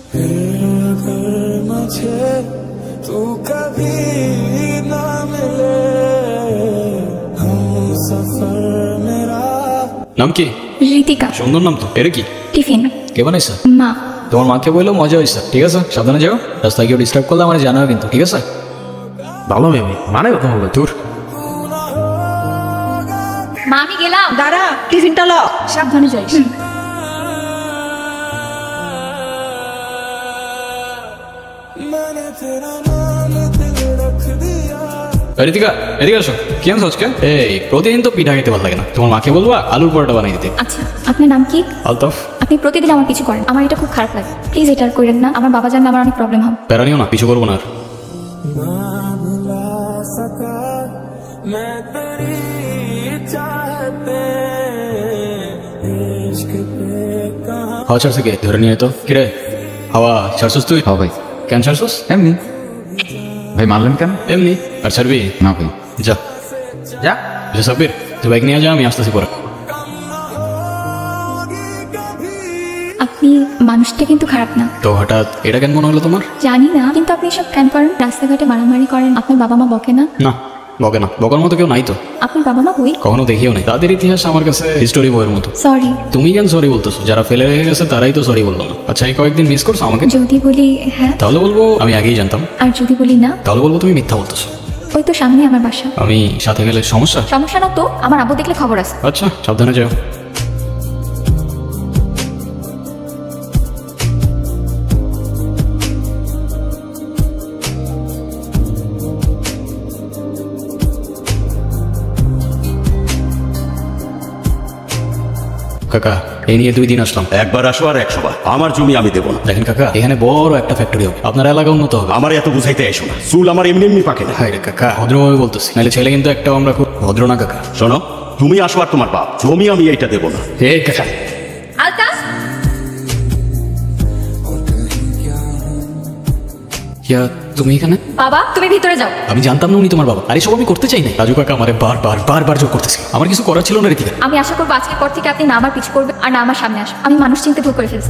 নাম কি? ঋতিকা। সুন্দর নাম তো। এর কি? টিফিন। কে বানাইছে? মা। তোমার মাকে বললো মজা হয়েছে, ঠিক আছে? সাবধানে যাও, রাস্তায় কেউ ডিস্টার্ব করলে আমার জানাবে কিন্তু, ঠিক আছে? ভালো মেয়ে মানে কথা বলবে তোর। মা আমি গেলাম। দাঁড়া, টিফিনটা ল। সাবধানে যাইস। ঋতিকা, এদিকে আসো। কি আনছো আজকে? এই প্রতিদিন তো পিঠা খেতে ভালো লাগে না, তোমার মাকে বলবা আলুর পরোটা বানিয়ে দিতে। আচ্ছা, আপনার নাম কি? আলতাফ। আপনি প্রতিদিন আমার কিছু করেন, আমার এটা খুব খারাপ লাগে। প্লিজ এটা আর করেন না, আমার বাবা জানলে আমার অনেক প্রবলেম হবে। প্যারা নিও না, পিছু করবো না আর। হাওয়া ছাড়ছে কে? ধরে নিয়ে তো। কিরে হাওয়া ছাড়ছস তুই? হ্যাঁ ভাই। কেন ছাড়ছস? এমনি। ভাই মারলেন কেন? এমনি। আর ছাড়বি না ভাই। যা যা। সাব্বির, তুই বাইক নিয়ে যা, আমি আসতেছি পরে। আপনি মানুষটা কিন্তু খারাপ না। তো হঠাৎ এটা কেন মনে হলো তোমার? জানি না, কিন্তু আপনি সব কেন করেন? রাস্তাঘাটে মারামারি করেন, আপনার বাবা মা বকে না? না, বকে না। বকার মতো কেউ নাই তো। আপনার বাবা মা কই? কখনো দেখিও নাই। তাদের ইতিহাস আমার কাছে হিস্টোরি বইয়ের মতো। সরি। তুমি কেন সরি বলতেছো? যারা ফেলে রেখে গেছে তারাই তো সরি বললো না। আচ্ছা, এই কয়েকদিন মিস করছো আমাকে? যদি বলি হ্যাঁ, তাহলে বলবো আমি আগেই জানতাম। আর যদি বলি না, তাহলে বলবো তুমি মিথ্যা বলতেছো। ওই তো সামনে আমার বাসা। আমি সাথে গেলে সমস্যা? সমস্যা না তো, আমার আব্বু দেখলে খবর আছে। আচ্ছা, সাবধানে যাও। কাকা, এই নিয়ে 2 দিন আসলাম। একবার আসো আর 100 বার। আমার জমি আমি দেবো না। দেখেন কাকা, এখানে বড় একটা ফ্যাক্টরি হবে, আপনার এলাকা উন্নত হবে। আমার এত বুঝাইতে এসো না। চুল আমার এমনি এমনি পাকে না। হায় রে কাকা, ভদ্রভাবে বলতেছি, নাহলে ছেলে কিন্তু একটাও আমরা খুব ভদ্র না কাকা। শোনো, তুমি আসো আর তোমার বাপ, জমি আমি এইটা দেবো না। হে কাকা। আলতাফ, ইয়া, তুমি এখানে? বাবা তুমি ভিতরে যাও। আমি জানতাম না উনি তোমার বাবা। আর এসব আমি করতে চাই না। রাজু কাকা আমারে বারবার জোর করতেছে। আমার কিছু করার ছিল না ঋতিকা। আমি আশা করবো আজকের পর থেকে আপনি না আমার পিছু করবেন আর না আমার সামনে আসবেন। আমি মানুষ চিনতে ভুল করে ফেলছি।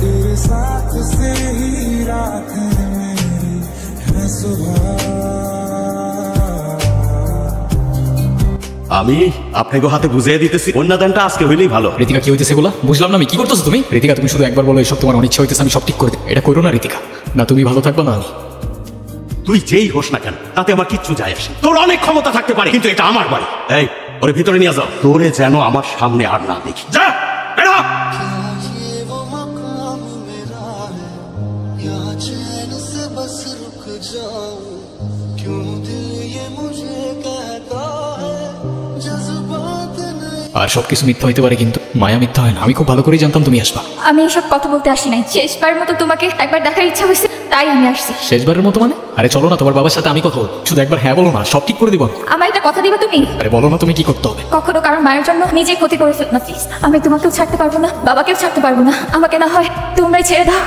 আমি আপনাকে হাতে বুঝিয়ে দিতেছি, কন্যাদানটা আজকে হইলেই ভালো। ঋতিকা, কি হইতেছে এগুলা? বুঝলাম না আমি। কি করতেছো তুমি? ঋতিকা, তুমি শুধু একবার বলো এসব তোমার অনিচ্ছা হইতেছে, আমি সব ঠিক করে দিই। এটা করো না ঋতিকা। না তুমি ভালো থাকবে না আমি। তুই যেই হোস না কেন, তাতে আমার কিচ্ছু যায় আসে। তোর অনেক ক্ষমতা থাকতে পারে, কিন্তু এটা আমার বাড়ি। এই, ওরে ভিতরে নিয়ে যাও। তোরে যেন আমার সামনে আর না দেখি। যা, বেরো। আর সবকিছু মিথ্যা হইতে পারে, কিন্তু মায়া মিথ্যা হয় না। আমি খুব ভালো করেই জানতাম তুমি আসবা। আমি এসব কথা বলতে আসি নাই, শেষবার মতো তোমাকে একবার দেখার ইচ্ছা হয়েছে, তাই আমি আসছি। শেষবারের মতো মানে? আরে চলো না, তোমার বাবার সাথে আমি কথা বলবো। শুধু একবার হ্যাঁ বলো না, সব ঠিক করে দিব। আমার একটা কথা দিবা তুমি? আরে বলো না তুমি কি করতে হবে। কখনো কারণ মায়ের জন্য নিজে ক্ষতি করে ফেল না প্লিজ। আমি তোমাকেও ছাড়তে পারবো না, বাবাকেও ছাড়তে পারবো না। আমাকে না হয় তোমরাই ছেড়ে দাও।